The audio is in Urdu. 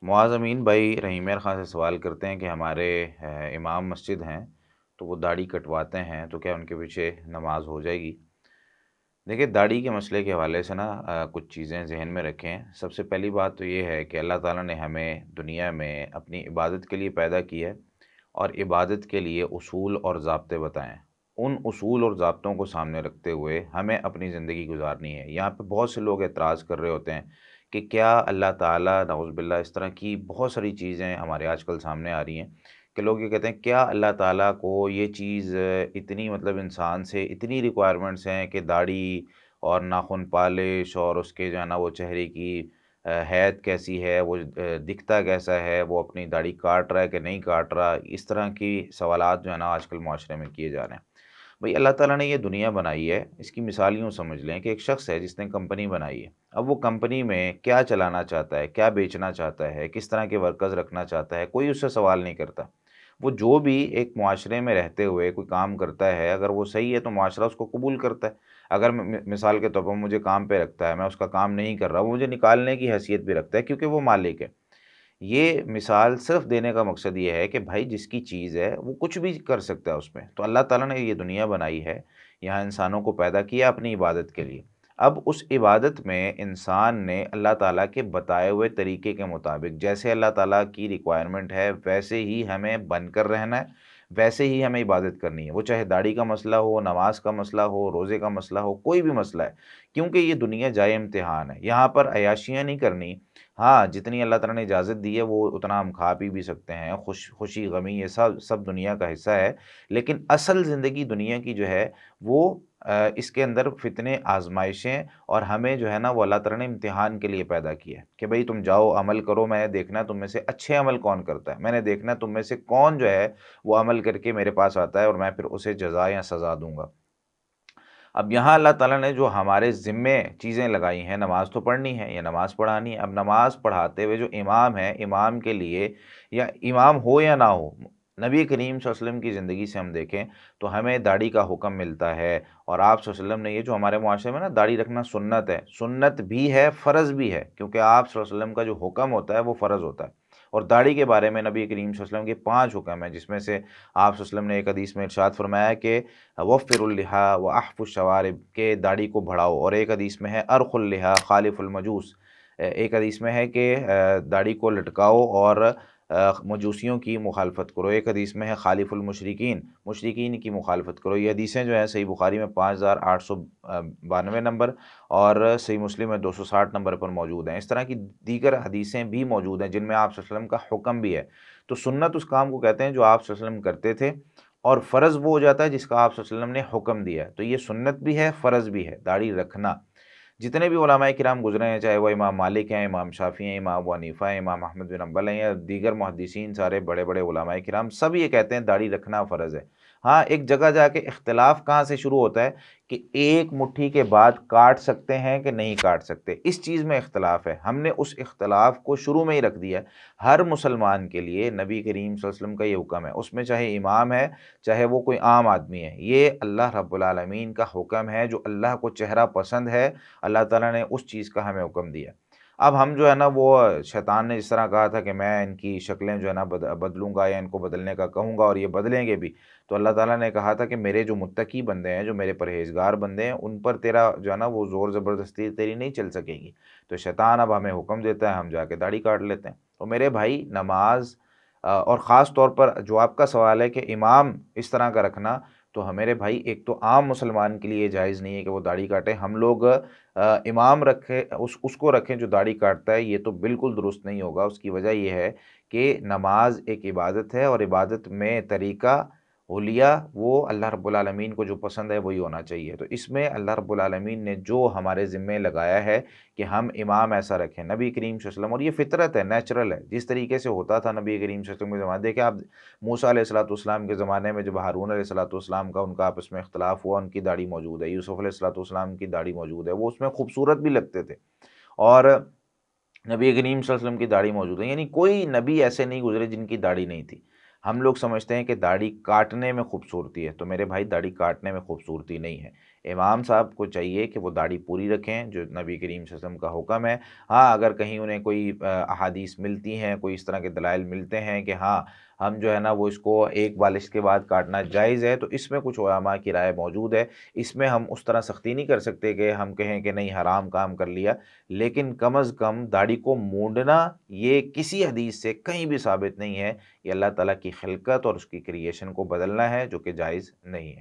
معاذ امین بھائی رحیم خان سے سوال کرتے ہیں کہ ہمارے امام مسجد ہیں تو وہ داڑھی کٹواتے ہیں تو کیا ان کے پیچھے نماز ہو جائے گی؟ دیکھیے، داڑھی کے مسئلے کے حوالے سے نا کچھ چیزیں ذہن میں رکھیں۔ سب سے پہلی بات تو یہ ہے کہ اللہ تعالیٰ نے ہمیں دنیا میں اپنی عبادت کے لیے پیدا کیا ہے، اور عبادت کے لیے اصول اور ضابطے بتائیں۔ ان اصول اور ضابطوں کو سامنے رکھتے ہوئے ہمیں اپنی زندگی گزارنی ہے۔ یہاں پہ بہت سے لوگ اعتراض کر رہے ہوتے ہیں کہ کیا اللہ تعالیٰ نعوذ باللہ اس طرح کی بہت ساری چیزیں ہمارے آج کل سامنے آ رہی ہیں کہ لوگ یہ کہتے ہیں کیا اللہ تعالیٰ کو یہ چیز اتنی مطلب انسان سے اتنی ریکوائرمنٹس ہیں کہ داڑھی اور ناخن پالش اور اس کے جو ہے نا وہ چہرے کی حیت کیسی ہے، وہ دکھتا کیسا ہے، وہ اپنی داڑھی کاٹ رہا ہے کہ نہیں کاٹ رہا، اس طرح کی سوالات جو ہے نا آج کل معاشرے میں کیے جا رہے ہیں۔ بھئی اللہ تعالیٰ نے یہ دنیا بنائی ہے، اس کی مثال یوں سمجھ لیں کہ ایک شخص ہے جس نے کمپنی بنائی ہے۔ اب وہ کمپنی میں کیا چلانا چاہتا ہے، کیا بیچنا چاہتا ہے، کس طرح کے ورکرز رکھنا چاہتا ہے، کوئی اس سے سوال نہیں کرتا۔ وہ جو بھی ایک معاشرے میں رہتے ہوئے کوئی کام کرتا ہے، اگر وہ صحیح ہے تو معاشرہ اس کو قبول کرتا ہے۔ اگر مثال کے طور پر مجھے کام پہ رکھتا ہے، میں اس کا کام نہیں کر رہا، وہ مجھے نکالنے کی حیثیت بھی رکھتا ہے کیونکہ وہ مالک ہے۔ یہ مثال صرف دینے کا مقصد یہ ہے کہ بھائی جس کی چیز ہے وہ کچھ بھی کر سکتا ہے اس میں۔ تو اللہ تعالیٰ نے یہ دنیا بنائی ہے، یہاں انسانوں کو پیدا کیا اپنی عبادت کے لیے۔ اب اس عبادت میں انسان نے اللہ تعالیٰ کے بتائے ہوئے طریقے کے مطابق جیسے اللہ تعالیٰ کی ریکوائرمنٹ ہے ویسے ہی ہمیں بن کر رہنا ہے، ویسے ہی ہمیں عبادت کرنی ہے۔ وہ چاہے داڑھی کا مسئلہ ہو، نماز کا مسئلہ ہو، روزے کا مسئلہ ہو، کوئی بھی مسئلہ ہے، کیونکہ یہ دنیا جائے امتحان ہے۔ یہاں پر عیاشیاں نہیں کرنی۔ ہاں، جتنی اللہ تعالیٰ نے اجازت دی ہے وہ اتنا ہم کھا پی بھی سکتے ہیں، خوشی غمی یہ سب دنیا کا حصہ ہے، لیکن اصل زندگی دنیا کی جو ہے وہ اس کے اندر فتنے، آزمائشیں، اور ہمیں جو ہے نا وہ اللہ تعالیٰ نے امتحان کے لیے پیدا کیا ہے کہ بھئی تم جاؤ عمل کرو، میں نے دیکھنا ہے تم میں سے اچھے عمل کون کرتا ہے، میں نے دیکھنا ہے تم میں سے کون جو ہے وہ عمل کر کے میرے پاس آتا ہے، اور میں پھر اسے جزا یا سزا دوں گا۔ اب یہاں اللہ تعالیٰ نے جو ہمارے ذمے چیزیں لگائی ہیں، نماز تو پڑھنی ہے یا نماز پڑھانی ہے۔ اب نماز پڑھاتے ہوئے جو امام ہے، امام کے لیے یا امام ہو یا نہ ہو، نبی کریم صلی اللہ علیہ وسلم کی زندگی سے ہم دیکھیں تو ہمیں داڑھی کا حکم ملتا ہے، اور آپ صلی اللہ علیہ وسلم نے یہ جو ہمارے معاشرے میں نا داڑھی رکھنا سنت ہے، سنت بھی ہے، فرض بھی ہے، کیونکہ آپ صلی اللہ علیہ وسلم کا جو حکم ہوتا ہے وہ فرض ہوتا ہے۔ اور داڑھی کے بارے میں نبی کریم صلی اللہ علیہ وسلم کے 5 حکم ہیں، جس میں سے آپ صلی اللہ علیہ وسلم نے ایک حدیث میں ارشاد فرمایا کہ وفر اللحا و احف الشوارب، کے داڑھی کو بڑھاؤ، اور ایک حدیث میں ہے ارخ اللحا خالف المجوس، ایک حدیث میں ہے کہ داڑھی کو لٹکاؤ اور مجوسیوں کی مخالفت کرو، ایک حدیث میں ہے خالف المشرکین، مشرکین کی مخالفت کرو۔ یہ حدیثیں جو ہیں صحیح بخاری میں 5892 نمبر اور صحیح مسلم میں 260 نمبر پر موجود ہیں۔ اس طرح کی دیگر حدیثیں بھی موجود ہیں جن میں آپ صلی اللہ علیہ وسلم کا حکم بھی ہے۔ تو سنت اس کام کو کہتے ہیں جو آپ صلی اللہ علیہ وسلم کرتے تھے، اور فرض وہ ہو جاتا ہے جس کا آپ صلی اللہ علیہ وسلم نے حکم دیا ہے۔ تو یہ سنت بھی ہے، فرض بھی ہے، داڑھی رکھنا۔ جتنے بھی علماء کرام گزرے ہیں، چاہے وہ امام مالک ہیں، امام شافعی ہیں، امام ابو حنیفہ ہیں، امام احمد بن حنبل ہیں، یا دیگر محدثین، سارے بڑے بڑے علماء کرام، سب یہ کہتے ہیں داڑھی رکھنا فرض ہے۔ ہاں، ایک جگہ جا کے اختلاف کہاں سے شروع ہوتا ہے کہ ایک مٹھی کے بعد کاٹ سکتے ہیں کہ نہیں کاٹ سکتے، اس چیز میں اختلاف ہے۔ ہم نے اس اختلاف کو شروع میں ہی رکھ دیا ہے۔ ہر مسلمان کے لیے نبی کریم صلی اللہ علیہ وسلم کا یہ حکم ہے، اس میں چاہے امام ہے چاہے وہ کوئی عام آدمی ہے، یہ اللہ رب العالمین کا حکم ہے، جو اللہ کو چہرہ پسند ہے، اللہ تعالیٰ نے اس چیز کا ہمیں حکم دیا۔ اب ہم جو ہے نا وہ شیطان نے جس طرح کہا تھا کہ میں ان کی شکلیں جو ہے نا بدلوں گا یا ان کو بدلنے کا کہوں گا اور یہ بدلیں گے بھی، تو اللہ تعالیٰ نے کہا تھا کہ میرے جو متقی بندے ہیں، جو میرے پرہیزگار بندے ہیں، ان پر تیرا جو ہے نا وہ زور زبردستی تیری نہیں چل سکے گی۔ تو شیطان اب ہمیں حکم دیتا ہے، ہم جا کے داڑھی کاٹ لیتے ہیں۔ تو میرے بھائی، نماز اور خاص طور پر جو آپ کا سوال ہے کہ امام اس طرح کا رکھنا، تو میرے بھائی ایک تو عام مسلمان کے لیے جائز نہیں ہے کہ وہ داڑھی کاٹے۔ ہم لوگ امام رکھے اس کو رکھیں جو داڑھی کاٹتا ہے، یہ تو بالکل درست نہیں ہوگا۔ اس کی وجہ یہ ہے کہ نماز ایک عبادت ہے، اور عبادت میں طریقہ اولیاء وہ اللہ رب العالمین کو جو پسند ہے وہی ہونا چاہیے۔ تو اس میں اللہ رب العالمین نے جو ہمارے ذمے لگایا ہے کہ ہم امام ایسا رکھیں، نبی کریم صلی اللہ علیہ وسلم، اور یہ فطرت ہے، نیچرل ہے، جس طریقے سے ہوتا تھا نبی کریم صلی اللہ علیہ وسلم کے زمانے۔ دیکھیں آپ، موسیٰ علیہ الصلوۃ والسلام کے زمانے میں جب ہارون علیہ الصلوۃ والسلام کا ان کا آپس میں اختلاف ہوا، ان کی داڑھی موجود ہے، یوسف علیہ الصلوۃ والسلام کی داڑھی موجود ہے، وہ اس میں خوبصورت بھی لگتے تھے، اور نبی کریم صلی اللہ علیہ وسلم کی داڑھی موجود ہے، یعنی کوئی نبی ایسے نہیں گزرے جن کی داڑھی نہیں تھی۔ ہم لوگ سمجھتے ہیں کہ داڑھی کاٹنے میں خوبصورتی ہے، تو میرے بھائی داڑھی کاٹنے میں خوبصورتی نہیں ہے۔ امام صاحب کو چاہیے کہ وہ داڑھی پوری رکھیں جو نبی کریم صلی اللہ علیہ وسلم کا حکم ہے۔ ہاں اگر کہیں انہیں کوئی احادیث ملتی ہیں، کوئی اس طرح کے دلائل ملتے ہیں کہ ہاں ہم جو ہے نا وہ اس کو ایک بالش کے بعد کاٹنا جائز ہے، تو اس میں کچھ علماء کی رائے موجود ہے۔ اس میں ہم اس طرح سختی نہیں کر سکتے کہ ہم کہیں کہ نہیں حرام کام کر لیا، لیکن کم از کم داڑھی کو مونڈنا یہ کسی حدیث سے کہیں بھی ثابت نہیں ہے۔ یہ اللہ تعالیٰ کی خلقت اور اس کی کریشن کو بدلنا ہے جو کہ جائز نہیں ہے۔